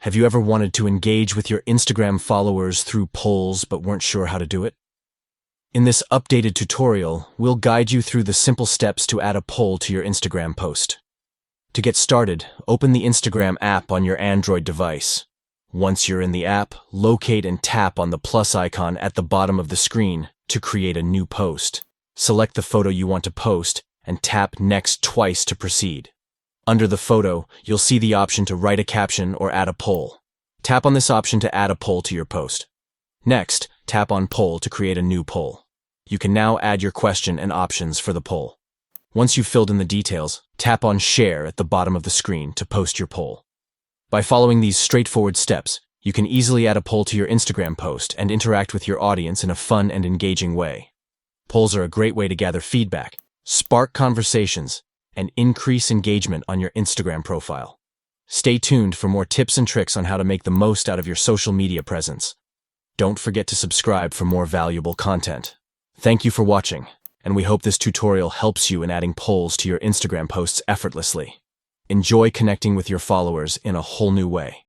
Have you ever wanted to engage with your Instagram followers through polls but weren't sure how to do it? In this updated tutorial, we'll guide you through the simple steps to add a poll to your Instagram post. To get started, open the Instagram app on your Android device. Once you're in the app, locate and tap on the plus icon at the bottom of the screen to create a new post. Select the photo you want to post and tap Next twice to proceed. Under the photo, you'll see the option to write a caption or add a poll. Tap on this option to add a poll to your post. Next, tap on Poll to create a new poll. You can now add your question and options for the poll. Once you've filled in the details, tap on Share at the bottom of the screen to post your poll. By following these straightforward steps, you can easily add a poll to your Instagram post and interact with your audience in a fun and engaging way. Polls are a great way to gather feedback, spark conversations, and increase engagement on your Instagram profile. Stay tuned for more tips and tricks on how to make the most out of your social media presence. Don't forget to subscribe for more valuable content. Thank you for watching, and we hope this tutorial helps you in adding polls to your Instagram posts effortlessly. Enjoy connecting with your followers in a whole new way.